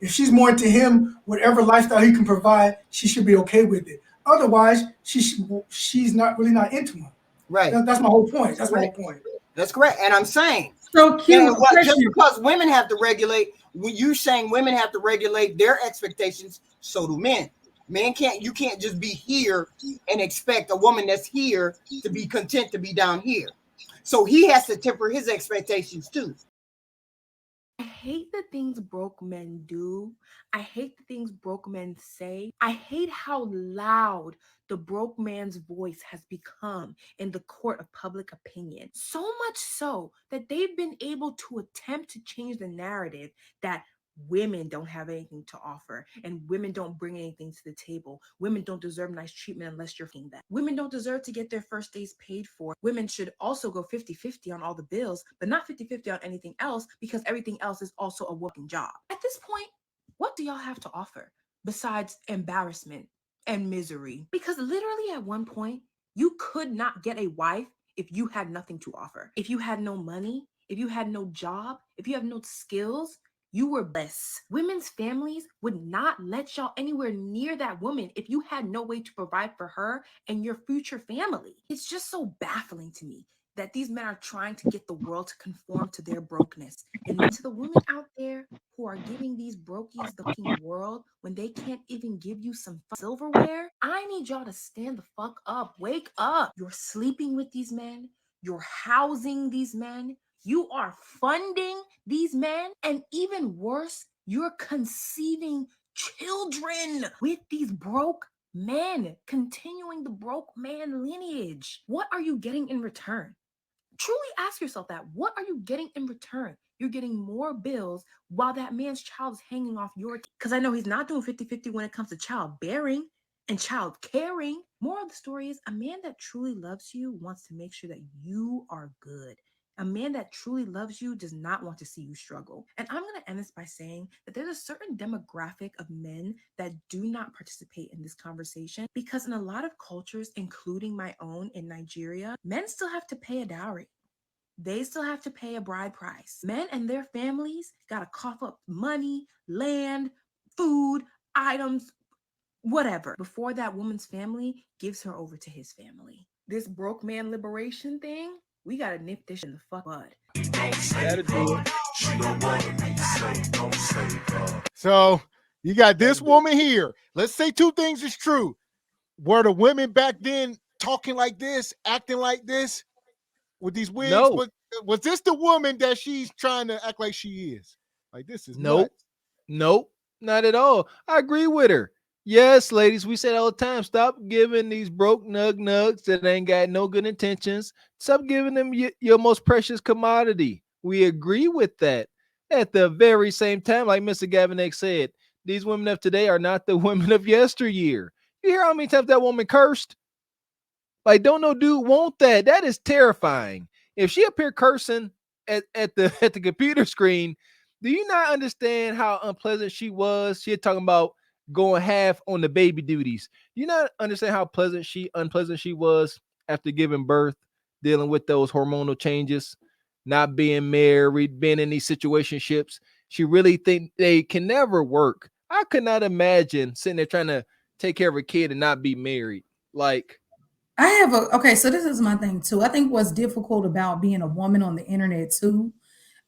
If she's more into him, whatever lifestyle he can provide, she should be okay with it. Otherwise, she's not into him. Right. That's my whole point. That's That's my whole correct. point. That's correct. And I'm saying, So and Q, what just question. because women have to regulate, when you saying women have to regulate their expectations, so do men. Men can't. You can't just be here and expect a woman that's here to be content to be down here. So he has to temper his expectations too. I hate the things broke men do. I hate the things broke men say. I hate how loud the broke man's voice has become in the court of public opinion. So much so that they've been able to attempt to change the narrative that women don't have anything to offer and women don't bring anything to the table. Women don't deserve nice treatment unless you're feeding them. Women don't deserve to get their first days paid for. Women should also go 50-50 on all the bills, but not 50-50 on anything else because everything else is also a working job. At this point, what do y'all have to offer besides embarrassment and misery? Because literally at one point, you could not get a wife if you had nothing to offer. If you had no money, if you had no job, if you have no skills, you were blessed. Women's families would not let y'all anywhere near that woman if you had no way to provide for her and your future family. It's just so baffling to me that these men are trying to get the world to conform to their brokenness. And then to the women out there who are giving these brokies the fucking world when they can't even give you some silverware, I need y'all to stand the fuck up. Wake up. You're sleeping with these men. You're housing these men. You are funding these men. And even worse, you're conceiving children with these broke men, continuing the broke man lineage. What are you getting in return? Truly ask yourself that. What are you getting in return? You're getting more bills while that man's child is hanging off your because I know he's not doing 50-50 when it comes to child bearing and child caring. More of the story is a man that truly loves you wants to make sure that you are good. A man that truly loves you does not want to see you struggle. And I'm going to end this by saying that there's a certain demographic of men that do not participate in this conversation because in a lot of cultures, including my own in Nigeria, men still have to pay a dowry. They still have to pay a bride price. Men and their families got to cough up money, land, food, items, whatever, before that woman's family gives her over to his family. This broke man liberation thing, we got to nip this in the fuck bud. That'll do it. So you got this woman here. Let's say two things is true. Were the women back then talking like this, acting like this with these wigs? No. Was this the woman that she's trying to act like she is? Like, this is Nope. nuts. Nope. Not at all. I agree with her. Yes, ladies, we say all the time, stop giving these broke nugs that ain't got no good intentions. Stop giving them your most precious commodity. We agree with that. At the very same time, like Mr. Gavin X said, these women of today are not the women of yesteryear. You hear how many times that woman cursed? Like, don't no dude want that. That is terrifying. If she appear cursing at the computer screen, do you not understand how unpleasant she was? She had talking about going half on the baby duties. Do you not understand how unpleasant she was after giving birth, dealing with those hormonal changes, not being married, being in these situationships? She really think they can never work. I could not imagine sitting there trying to take care of a kid and not be married. Like, I have okay, so this is my thing too. I think what's difficult about being a woman on the internet too,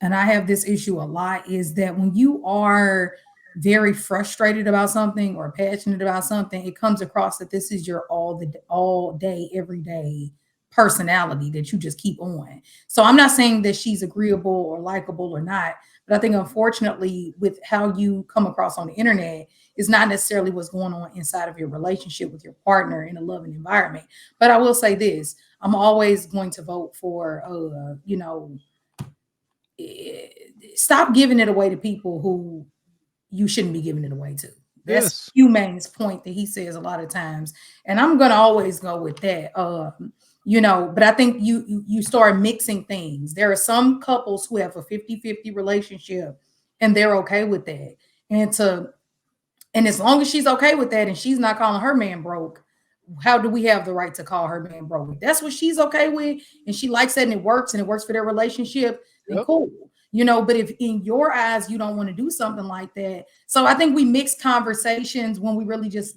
and I have this issue a lot, is that when you are very frustrated about something or passionate about something, it comes across that this is your all day, every day personality that you just keep on. So I'm not saying that she's agreeable or likable or not, but I think unfortunately with how you come across on the internet is not necessarily what's going on inside of your relationship with your partner in a loving environment. But I will say this, I'm always going to vote for stop giving it away to people who you shouldn't be giving it away to. That's yes. Humane's point that he says a lot of times, and I'm gonna always go with that. But I think you start mixing things. There are some couples who have a 50-50 relationship and they're okay with that. And as long as she's okay with that and she's not calling her man broke, how do we have the right to call her man broke? If that's what she's okay with and she likes that and it works for their relationship, then Yep. cool. you know, but if in your eyes you don't want to do something like that. So I think we mix conversations when we really just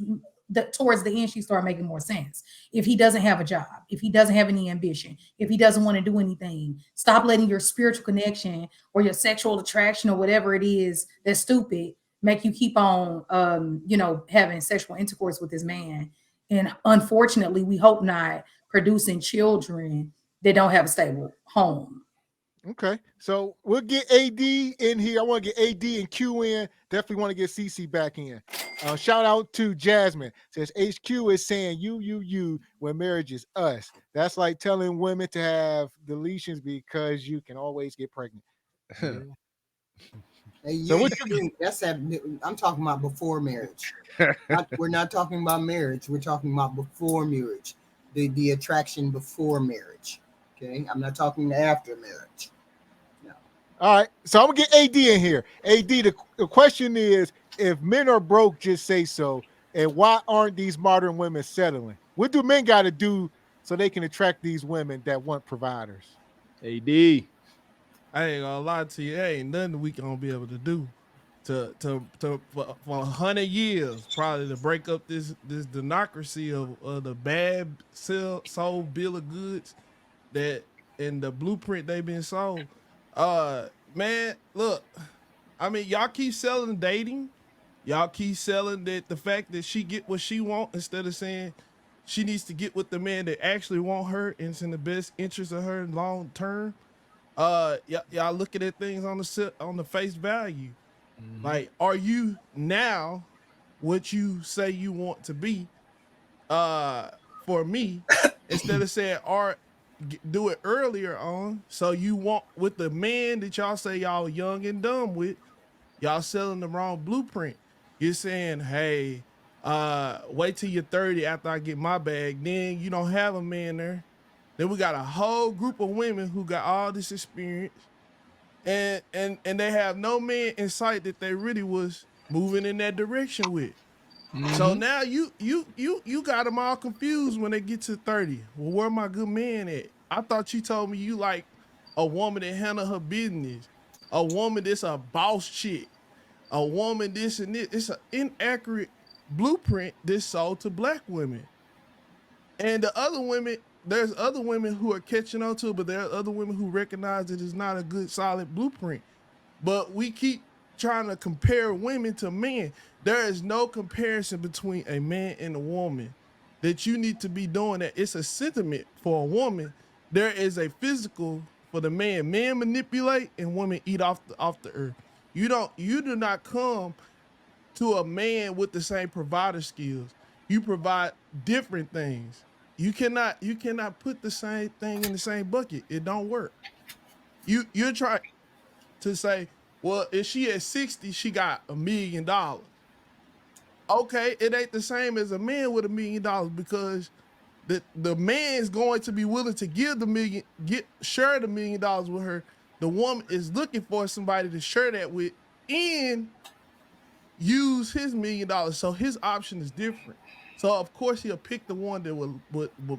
towards the end she started making more sense. If he doesn't have a job, if he doesn't have any ambition, if he doesn't want to do anything, stop letting your spiritual connection or your sexual attraction or whatever it is that's stupid make you keep on you know, having sexual intercourse with this man, and unfortunately we hope not producing children that don't have a stable home. Okay, so we'll get AD in here. I want to get AD and Q in. Definitely want to get CC back in. Shout out to Jasmine. Says HQ is saying you when marriage is us. That's like telling women to have deletions because you can always get pregnant. Yeah. Hey, So what you that's that. I'm talking about before marriage. We're not talking about marriage. We're talking about before marriage. The attraction before marriage. Okay, I'm not talking after marriage. No. All right, so I'm gonna get AD in here. AD, the question is, if men are broke, just say so. And why aren't these modern women settling? What do men got to do so they can attract these women that want providers? AD. I ain't gonna lie to you. There ain't nothing we gonna be able to do for 100 years, probably, to break up this democracy of the bad sold bill of goods that in the blueprint they been sold. Man, look, I mean, y'all keep selling dating. Y'all keep selling that the fact that she get what she want instead of saying she needs to get with the man that actually want her and it's in the best interest of her long term. Y'all looking at things on the face value. Like, are you now what you say you want to be? For me, instead of saying, do it earlier on. So you want with the man that y'all say y'all young and dumb with, y'all selling the wrong blueprint. You're saying, hey, wait till you're 30 after I get my bag. Then you don't have a man there. Then we got a whole group of women who got all this experience, and they have no man in sight that they really was moving in that direction with. So now you got them all confused when they get to 30. Well, where my good man at? I thought you told me you like a woman that handle her business, a woman that's a boss chick, a woman this and this. It's an inaccurate blueprint that's sold to black women. And the other women, there's other women who are catching on to it, but there are other women who recognize that it's not a good, solid blueprint. But we keep trying to compare women to men. There is no comparison between a man and a woman that you need to be doing that. It's a sentiment for a woman. There is a physical for the man. Men manipulate and women eat off the earth. You do not come to a man with the same provider skills. You provide different things. You cannot put the same thing in the same bucket. It don't work. You're trying to say, well, if she at 60, she got $1 million. Okay, it ain't the same as a man with $1 million because the man's going to be willing to give share the $1 million with her. The woman is looking for somebody to share that with and use his $1 million. So his option is different. So of course he'll pick the one that would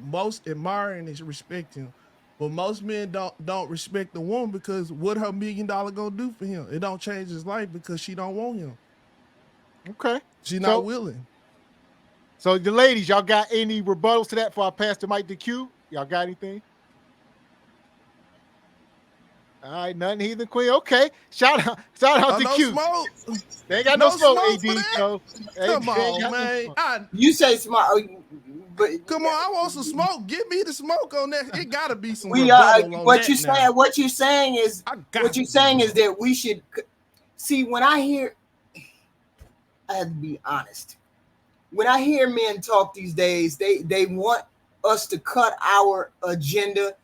most admire and respect him. But most men don't respect the woman because what her $1 million gonna do for him? It don't change his life because she don't want him. Okay. She's not willing. So the ladies, y'all got any rebuttals to that before I pass the mic to Q? Y'all got anything? All right, nothing, Heathen Queen. Okay, shout out to no Q. Smoke. They ain't got no smoke, AD. So come on, man. You say smart, but come on, I want some smoke. Give me the smoke on that. It gotta be some. What you're saying is that we should see. When I hear, I have to be honest. When I hear men talk these days, they want us to cut our agenda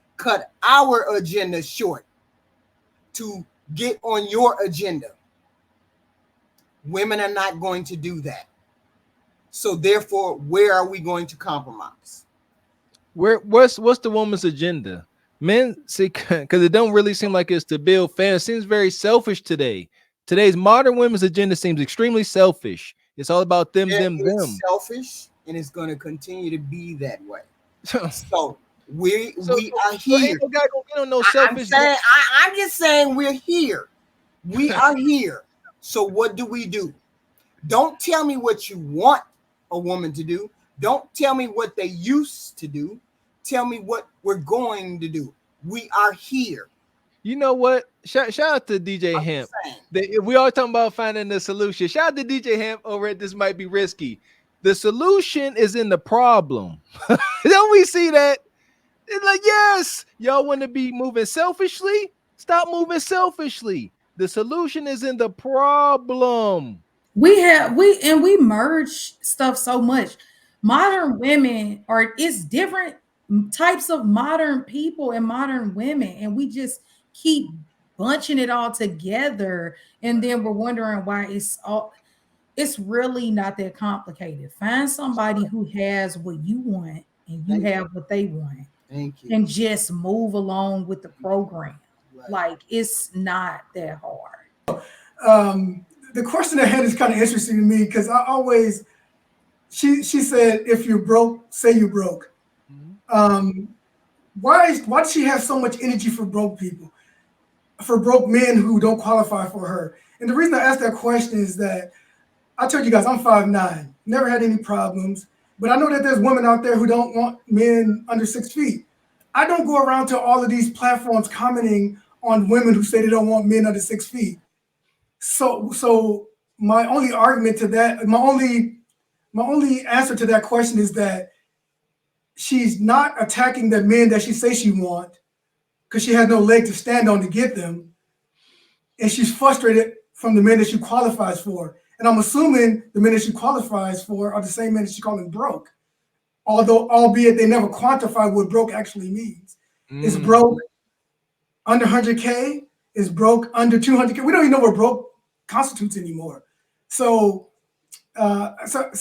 short to get on your agenda. Women are not going to do that. So therefore, where are we going to compromise? What's the woman's agenda? Men see, because it don't really seem like it's to build family. It seems very selfish today. Today's modern women's agenda seems extremely selfish. It's all about them. Selfish, and it's going to continue to be that way. So We So are here. ain't no guy gonna get on no I'm selfish. saying, I'm just saying we're here. We are here. So what do? Don't tell me what you want a woman to do. Don't tell me what they used to do. Tell me what we're going to do. We are here. You know what? Shout out to DJ Hemp. We all talking about finding the solution. Shout out to DJ Hemp over at This Might Be Risky. The solution is in the problem. Don't we see that? It's like, yes, y'all want to be moving selfishly? Stop moving selfishly. The solution is in the problem. We merge stuff so much. Modern women it's different types of modern people and modern women, and we just keep bunching it all together, and then we're wondering why it's really not that complicated. Find somebody who has what you want and you have what they want. Thank you. And just move along with the program. Right. Like, it's not that hard. The question at hand is kind of interesting to me because I always, she said, if you're broke, say you're broke. Why does she have so much energy for broke people, for broke men who don't qualify for her? And the reason I asked that question is that I told you guys I'm 5'9", never had any problems, but I know that there's women out there who don't want men under 6 feet. I don't go around to all of these platforms commenting on women who say they don't want men under 6 feet. So my only argument to that, my only answer to that question is that she's not attacking the men that she says she wants because she has no leg to stand on to get them. And she's frustrated from the men that she qualifies for. And I'm assuming the men that she qualifies for are the same men that she's calling broke. Albeit they never quantify what broke actually means. Is broke under 100K? Is broke under 200K? We don't even know what broke constitutes anymore. So her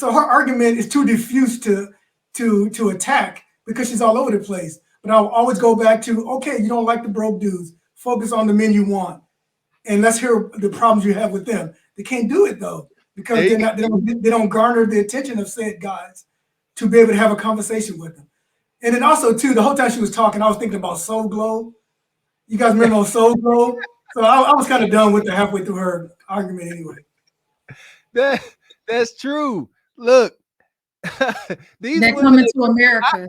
argument is too diffuse to attack because she's all over the place. But I'll always go back to, okay, you don't like the broke dudes. Focus on the men you want. And let's hear the problems you have with them. They can't do it though, because they don't garner the attention of said guys to be able to have a conversation with them. And then also too, the whole time she was talking, I was thinking about Soul Glow. You guys remember on Soul Glow? So I was kind of done with her halfway through her argument anyway. That's true. Look, they're coming to America.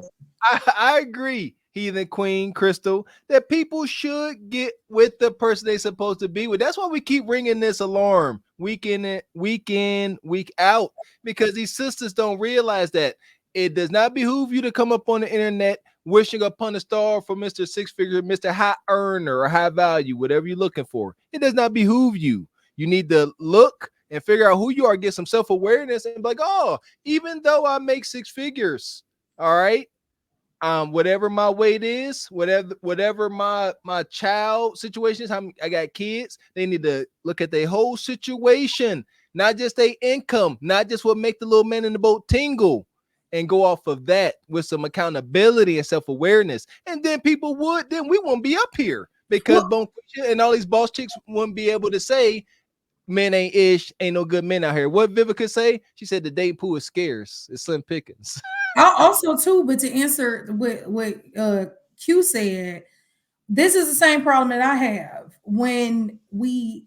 I agree, Heathen Queen Crystal, that people should get with the person they're supposed to be with. That's why we keep ringing this alarm week in, week out, because these sisters don't realize that it does not behoove you to come up on the internet wishing upon a star for Mr. Six Figure, Mr. High Earner, or High Value, whatever you're looking for. It does not behoove you. You need to look and figure out who you are, get some self-awareness, and be like, oh, even though I make 6 figures, all right, whatever my weight is, whatever my child situation is, I got kids, they need to look at their whole situation, not just their income, not just what make the little man in the boat tingle, and go off of that with some accountability and self-awareness. And then we won't be up here, because and all these boss chicks wouldn't be able to say men ain't no good men out here. What Vivica say? She said the dating pool is scarce. It's slim pickings. Also too, but to answer what Q said, this is the same problem that I have when we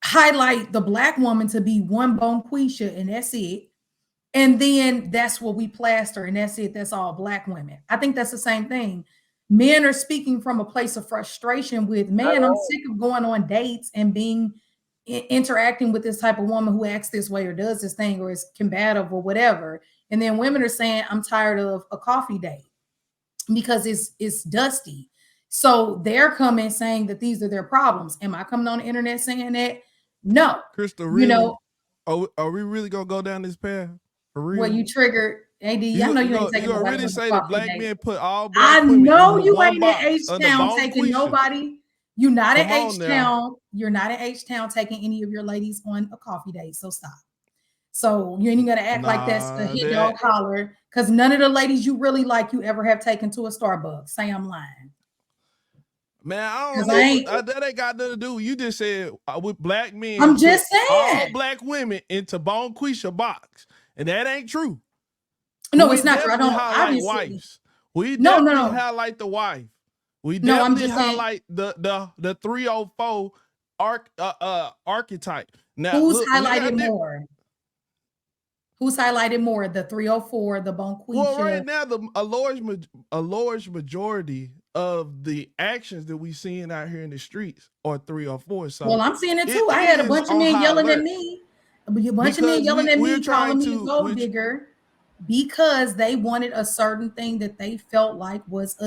highlight the black woman to be one bonquisha and that's it. And then that's what we plaster, and that's it. That's all black women. I think that's the same thing. Men are speaking from a place of frustration with, man, I'm sick of going on dates and interacting with this type of woman who acts this way or does this thing or is combative or whatever. And then women are saying, I'm tired of a coffee date because it's dusty. So they're coming saying that these are their problems. Am I coming on the internet saying that? No. Crystal, really? Are we really gonna go down this path? For real? Well, you triggered AD. I know you ain't taking nobody. You really say that black men put all black I women know in you one ain't box in H-Town taking nobody. You're not in H-Town. You're not in H-Town taking any of your ladies on a coffee date. So stop. So you ain't even gonna act like that's a hit dog holler, because none of the ladies you really like you ever have taken to a Starbucks. Say I'm lying. Man, I don't know. That ain't got nothing to do. You just said with black men. I'm just saying all black women into bonquisha box, and that ain't true. No, it's not true. I don't. Obviously, wives. We No, definitely highlight the wife. We No, I'm definitely just saying, highlight the 304 archetype. Now, who's look, we highlighted got more? Who's highlighted more? The 304, the well, Bonquisha. right now, a large majority of the actions that we seeing out here in the streets are 304. So Well, I'm seeing it too. it I had a is bunch of on men high yelling at alert me. A bunch of men because yelling at we're me, trying calling me a to. gold digger because they wanted a certain thing that they felt like was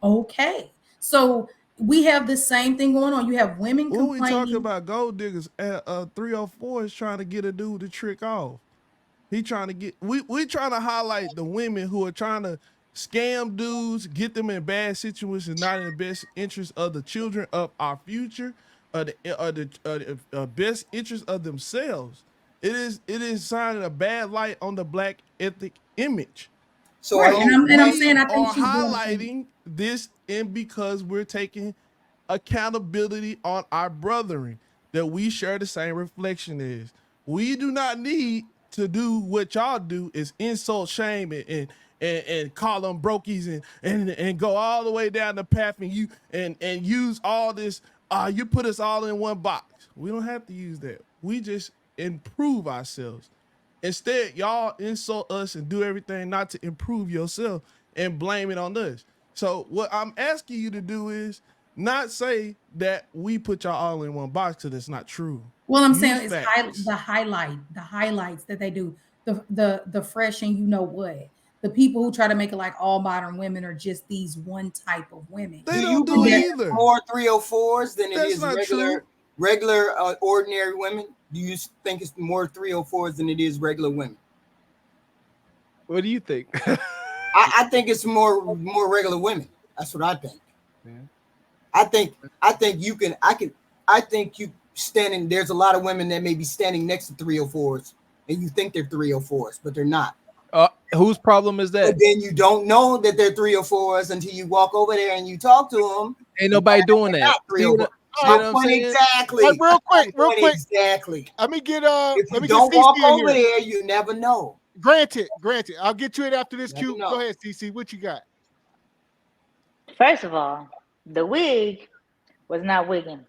okay. So we have the same thing going on. You have women When we talk complaining. about gold diggers, 304 is trying to get a dude to trick off. He trying to get we trying to highlight the women who are trying to scam dudes, get them in bad situations, not in the best interest of the children of our future, the best interest of themselves. It is shining a bad light on the black ethnic image. So are Right. you And I'm We saying I think are she's doing it. highlighting this, and because we're taking accountability on our brethren that we share the same reflection as. We do not need to do what y'all do is insult, shame, and call them brokies and go all the way down the path and use all this. You put us all in one box. We don't have to use that. We just improve ourselves. Instead, y'all insult us and do everything not to improve yourself and blame it on us. So what I'm asking you to do is not say that we put y'all all in one box because it's not true. Well, I'm Use saying it's facts. the highlights that they do, the fresh and you know what. The people who try to make it like all modern women are just these one type of women. They do you don't do And believe that it's either. more 304s than it That's is not true. regular ordinary women? Do you think it's more 304s than it is regular women? What do you think? I think it's more regular women. That's what I think. Yeah. I think I think you standing there's a lot of women that may be standing next to 304s and you think they're 304s, but they're not. Whose problem is that? But then you don't know that they're 304s until you walk over there and you talk to them. Ain't nobody doing that. Not See what, 304. see My what I'm point saying? exactly. Real quick, My point exactly. Let me get If you let me don't get walk CC in over here. there, you never know. Granted. I'll get to it after this. Never Q. know. Go ahead, CC. What you got? First of all, the wig was not wigging.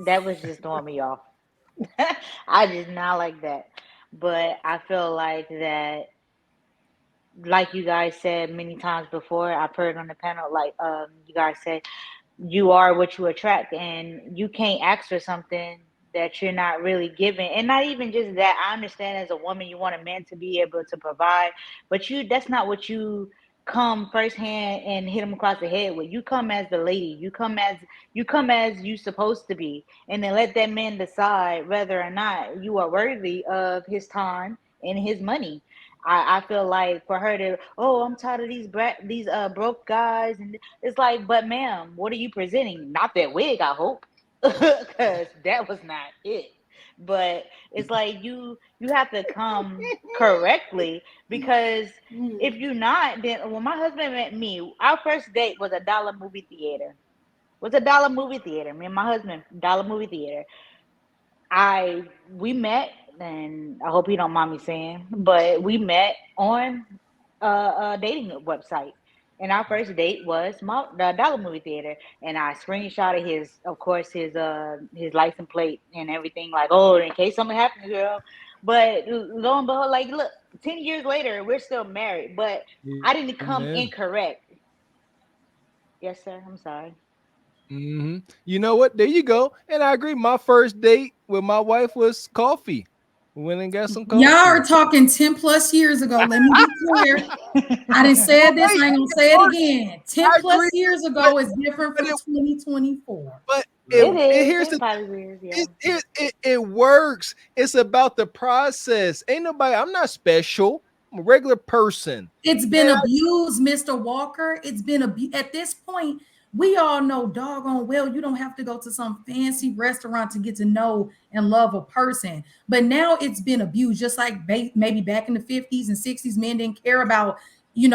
That was just throwing me off. I did not like that. But I feel like that, like you guys said many times before, I've heard on the panel, like you guys said, you are what you attract, and you can't ask for something that you're not really giving. And not even just that. I understand as a woman you want a man to be able to provide, but that's not what you come firsthand and hit him across the head with. You come as the lady, you come as you supposed to be, and then let that man decide whether or not you are worthy of his time and his money. I feel like for her to, oh, I'm tired of these broke guys, and it's like, but ma'am, what are you presenting? Not that wig, I hope, because that was not it. But it's like you have to come correctly, because if you not, then when my husband met me, our first date was a dollar movie theater. Was a dollar movie theater. Me and my husband, dollar movie theater. We met, and I hope you don't mind me saying, but we met on a dating website. And our first date was the Dollar Movie Theater, and I screenshotted of course, his license plate and everything. Like, oh, in case something happens, girl. But lo and behold, like, look, 10 years later, we're still married. But I didn't come Amen. incorrect. Yes, sir. I'm sorry. You know what? There you go. And I agree. My first date with my wife was coffee. We went and got some y'all are coffee. talking 10 plus years ago. Let me be clear. I didn't say this. I ain't gonna say it again. 10 I plus agree, years but, ago is different but from 2024. It here's is. the It probably is. Yeah. it works. It's about the process. Ain't nobody. I'm not special. I'm a regular person. It's been abused, Mr. Walker. It's been abused. At this point, we all know doggone well you don't have to go to some fancy restaurant to get to know and love a person. But now it's been abused, just like maybe back in the 50s and 60s, men didn't care about,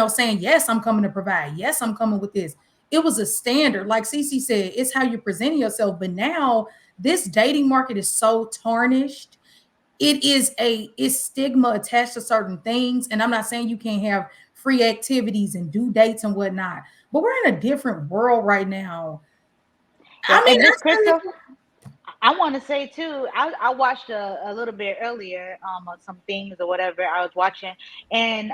saying, yes, I'm coming to provide. Yes, I'm coming with this. It was a standard. Like Cece said, it's how you're presenting yourself. But now this dating market is so tarnished. It's stigma attached to certain things. And I'm not saying you can't have free activities and do dates and whatnot. But we're in a different world right now. Yeah, I mean, and Miss I Crystal, say, I want to say too. I watched a little bit earlier, some things or whatever I was watching, and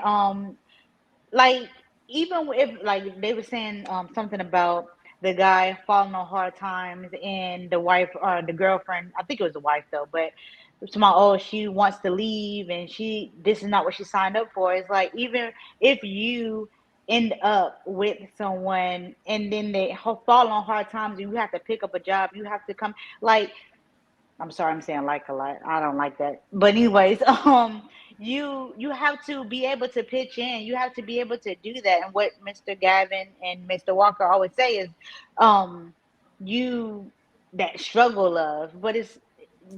like even if like they were saying something about the guy falling on hard times and the wife or the girlfriend, I think it was the wife though, but it's my, oh, she wants to leave and she, this is not what she signed up for. It's like, even if you end up with someone and then they fall on hard times and you have to pick up a job, you have to come, like, I'm sorry, I'm saying like a lot. I don't like that. But anyways, you have to be able to pitch in. You have to be able to do that. And what Mr. Gavin and Mr. Walker always say is, um, you that struggle of, but it's,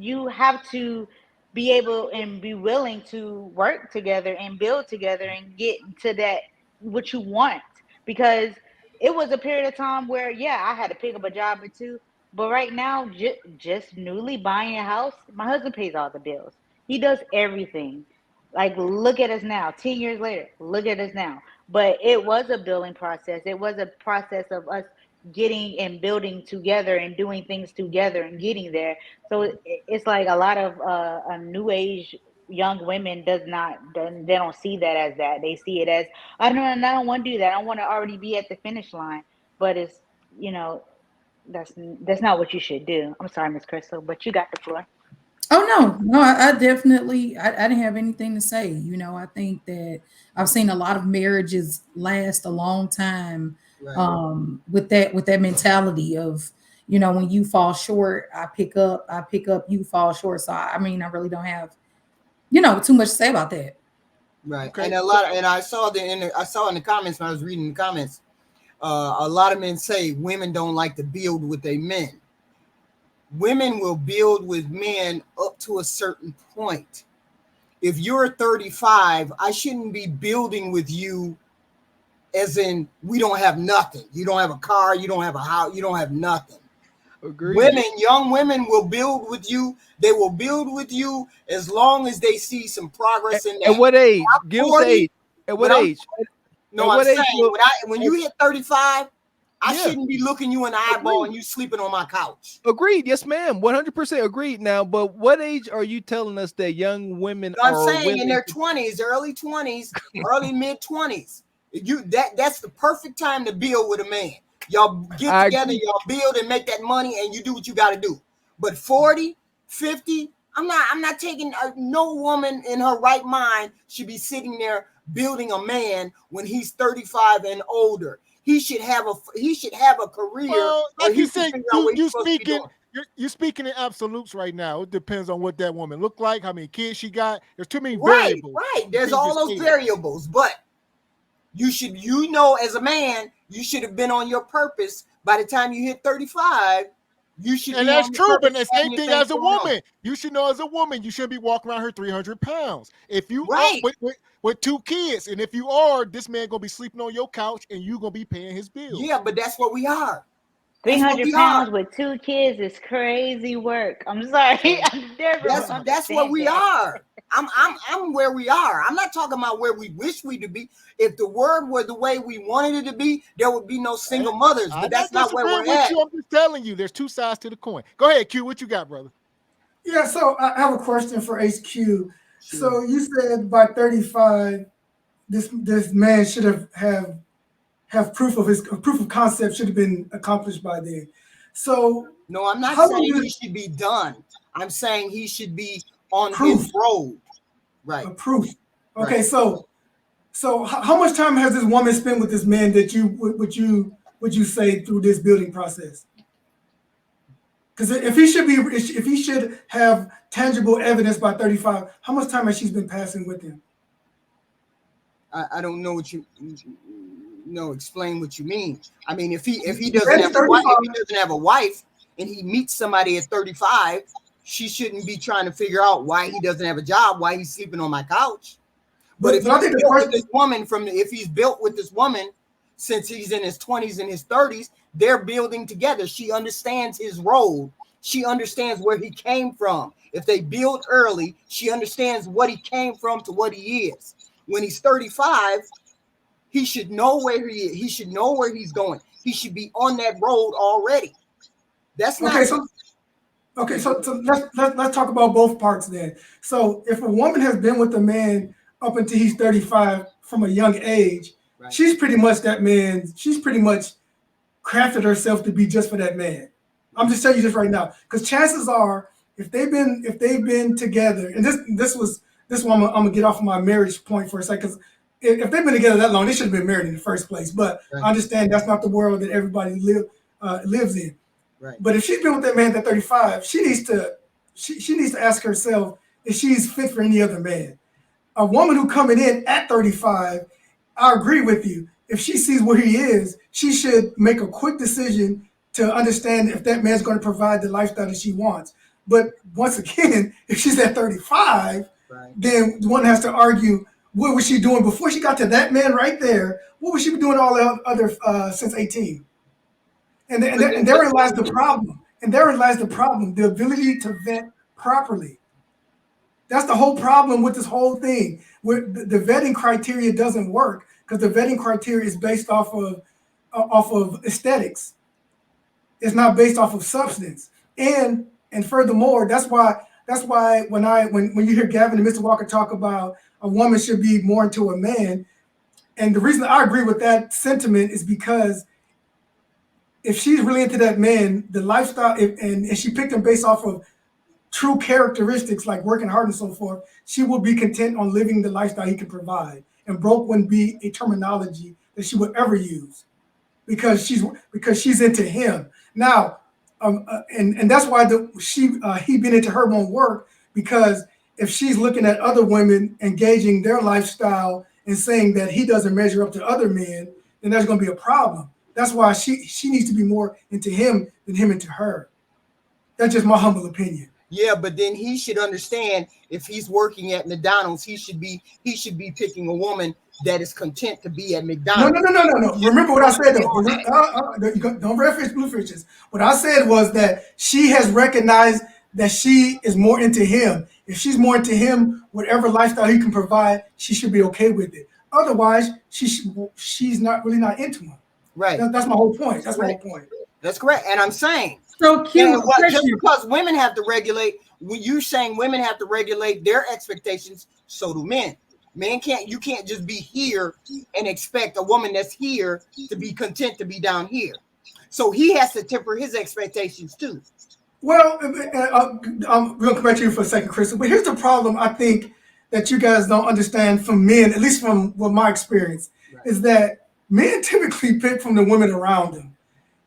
you have to be able and be willing to work together and build together and get to that what you want. Because it was a period of time where, yeah, I had to pick up a job or two, but right now, just newly buying a house, my husband pays all the bills. He does everything. Like, look at us now, 10 years later, look at us now. But it was a building process. It was a process of us getting and building together and doing things together and getting there. So it's like a lot of a new age young women does not, they don't see that as that. They see it as, I don't want to do that. I want to already be at the finish line. But it's, you know, that's not what you should do. I'm sorry, Miss Crystal, but you got the floor. oh no, I definitely, I didn't have anything to say. I think that I've seen a lot of marriages last a long time Right. with that mentality of, when you fall short, I pick up, you fall short. So I mean, I really don't have, too much to say about that. Right. Okay, And a so lot and I saw in the comments when I was reading the comments, a lot of men say women don't like to build with their men. Women will build with men up to a certain point. If you're 35, I shouldn't be building with you as in we don't have nothing. You don't have a car, you don't have a house, you don't have nothing. Agreed. Young women will build with you. They will build with you as long as they see some At, progress in at that. what age? I'm Give us 40. age. At When what I'm age? No, At I'm what age? saying when you hit 35, I Yeah, shouldn't be looking you in the eyeball agreed. and you sleeping on my couch. Agreed. Yes, ma'am. 100% agreed. Now, but what age are you telling us that young women You know what I'm are saying in willing their 20s, early 20s, early mid 20s. That's the perfect time to build with a man. Y'all get I together, agree. y'all build and make that money and you do what you got to do. But 40, 50, I'm not taking no woman in her right mind should be sitting there building a man when he's 35 and older. He should have a career well, where like you he can said, figure out you what he's supposed to be doing. you're speaking in absolutes right now. It depends on what that woman look like, how many kids she got. There's too many Right, variables. right. You There's can't all just those say that. variables, but as a man, you should have been on your purpose by the time you hit 35. You should And be that's on your true, but purpose, the having same your thing things as a going on. woman. You should know as a woman, you shouldn't be walking around here 300 pounds. If you are Right. with two kids, and if you are, this man gonna be sleeping on your couch and you gonna be paying his bills. Yeah, but that's what we are. That's what 300 we are. pounds with 2 kids is crazy work. I'm sorry. I never will That's what understand we that. are. I'm where we are. I'm not talking about where we wish we to be. If the world were the way we wanted it to be, there would be no single mothers. But I'm not that's not where disagreeing we're with at. you. I'm just telling you, there's two sides to the coin. Go ahead, Q. What you got, brother? Yeah, so I have a question for HQ. Sure. So you said by 35, this man should have proof of concept should have been accomplished by then. So No, I'm not how long saying he does should be done. I'm saying he should be on his proof road. Right. proof? Right. Okay, so how much time has this woman spent with this man that would you say through this building process? Because if he should have tangible evidence by 35, how much time has she been passing with him? I don't know what you no explain what you mean. I mean, if he doesn't That's have a wife, 35. if he doesn't have a wife and he meets somebody at 35, she shouldn't be trying to figure out why he doesn't have a job, why he's sleeping on my couch. But But I think the question if he's built with this woman since he's in his 20s and his 30s, they're building together. She understands his role. She understands where he came from. If they build early, she understands what he came from to what he is. When he's 35, He should know where he is. He should know where he's going. He should be on that road already. That's not. So let's talk about both parts then. So if a woman has been with a man up until he's 35 from a young age, Right. she's pretty much that man. She's pretty much crafted herself to be just for that man. I'm just telling you this right now, because chances are, if they've been together, and this one I'm gonna get off of my marriage point for a second, because if they've been together that long, they should have been married in the first place. But Right. I understand that's not the world that everybody lives in. Right. But if she's been with that man at 35, she needs to ask herself if she's fit for any other man. A woman who coming in at 35, I agree with you. If she sees where he is, she should make a quick decision to understand if that man's going to provide the lifestyle that she wants. But once again, if she's at 35, Right. then one has to argue, what was she doing before she got to that man right there? What was she doing all the other since 18? And therein lies the problem. And therein lies the problem, the ability to vet properly. That's the whole problem with this whole thing. Where the vetting criteria doesn't work because the vetting criteria is based off of aesthetics. It's not based off of substance. And furthermore, that's why when you hear Gavin and Mr. Walker talk about a woman should be more into a man, and the reason I agree with that sentiment is because if she's really into that man, the lifestyle, and she picked him based off of true characteristics like working hard and so forth, she will be content on living the lifestyle he can provide. And broke wouldn't be a terminology that she would ever use because she's into him. Now, and that's why he been into her won't work, because if she's looking at other women engaging their lifestyle and saying that he doesn't measure up to other men, then there's going to be a problem. That's why she needs to be more into him than him into her. That's just my humble opinion. Yeah, but then he should understand if he's working at McDonald's, he should be picking a woman that is content to be at McDonald's. No. Remember what I said though. Don't reference blue fishes. What I said was that she has recognized that she is more into him. If she's more into him, whatever lifestyle he can provide, she should be okay with it. Otherwise, she's not into him. Right. That's my whole point. That's my whole point. That's correct. And I'm saying, So cute. just because women have to regulate, when you're saying women have to regulate their expectations, so do men. You can't just be here and expect a woman that's here to be content to be down here. So he has to temper his expectations too. Well, I'm going to come back to you for a second, Crystal. But here's the problem I think that you guys don't understand from men, at least from what my experience, is that men typically pick from the women around them.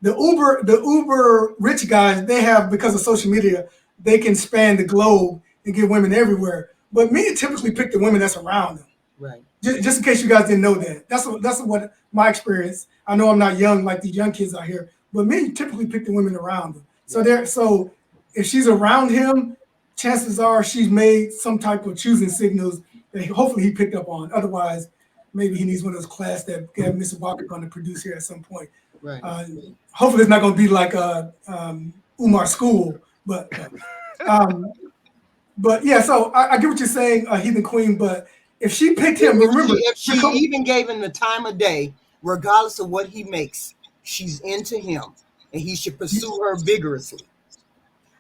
The uber rich guys, they have, because of social media, they can span the globe and get women everywhere. But men typically pick the women that's around them. Right. Just in case you guys didn't know that. That's what my experience. I know I'm not young like these young kids out here, but men typically pick the women around them. So if she's around him, chances are she's made some type of choosing signals that hopefully he picked up on. Otherwise, maybe he needs one of those class that Gavin Mr. Walker going to produce here at some point. Right. Hopefully it's not going to be like Umar School, but yeah. So I get what you're saying, Heathen Queen. But if she picked him, remember, if she even gave him the time of day, regardless of what he makes, she's into him, and he should pursue her vigorously.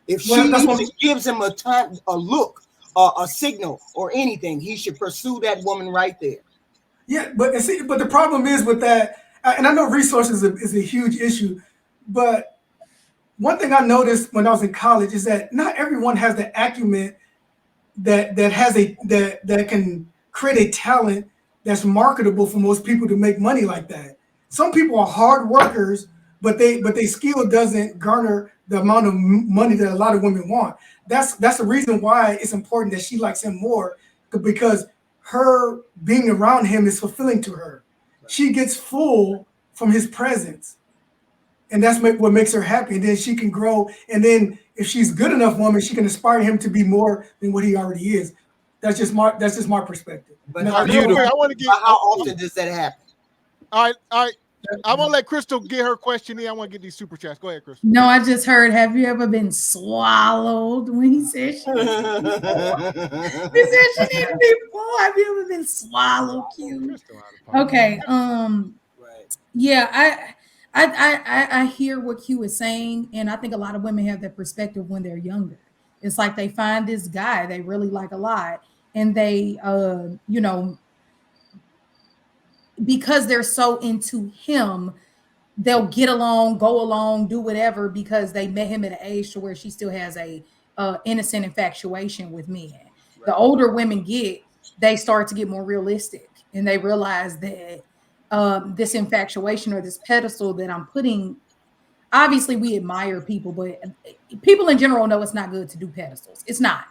If she gives him a look, a signal, or anything, he should pursue that woman right there. Yeah, but the problem is with that. And I know resources is a huge issue, but one thing I noticed when I was in college is that not everyone has the acumen that can create a talent that's marketable for most people to make money like that. Some people are hard workers, but their skill doesn't garner the amount of money that a lot of women want. That's the reason why it's important that she likes him more, because her being around him is fulfilling to her. She gets full from his presence, and that's what makes her happy. And then she can grow. And then if she's good enough woman, she can inspire him to be more than what he already is. That's just my perspective. But how often does that happen? All All right. I'm gonna let Crystal get her question in. I want to get these super chats. Go ahead, Crystal. No, I just heard, have you ever been swallowed? When he said she needed to be full. He said she needed to be full. Have you ever been swallowed? Cute. Crystal out of pocket. Okay. Right. Yeah, I hear what Q is saying, and I think a lot of women have that perspective when they're younger. It's like they find this guy they really like a lot, and they because they're so into him, they'll get along, go along, do whatever because they met him at an age to where she still has a innocent infatuation with men. The older women get, they start to get more realistic, and they realize that this infatuation or this pedestal that I'm putting. Obviously, we admire people, but people in general know it's not good to do pedestals. It's not.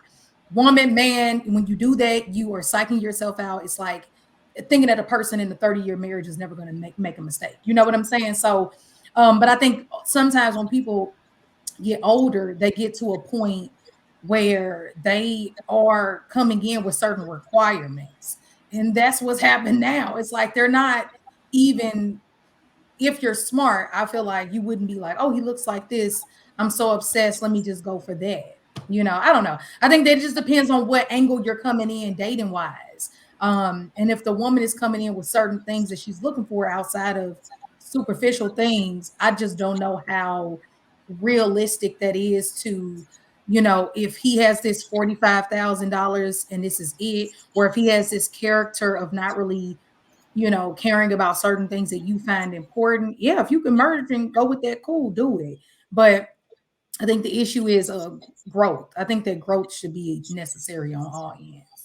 Woman, man, when you do that, you are psyching yourself out. It's like thinking that a person in a 30-year marriage is never going to make a mistake. You know what I'm saying? So, but I think sometimes when people get older, they get to a point where they are coming in with certain requirements. And that's what's happened now. It's like they're not even, if you're smart, I feel like you wouldn't be like, oh, he looks like this. I'm so obsessed. Let me just go for that. I don't know. I think that it just depends on what angle you're coming in dating wise. And if the woman is coming in with certain things that she's looking for outside of superficial things, I just don't know how realistic that is to, if he has this $45,000 and this is it, or if he has this character of not really caring about certain things that you find important. Yeah, if you can merge and go with that, cool, do it. But I think the issue is growth. I think that growth should be necessary on all ends.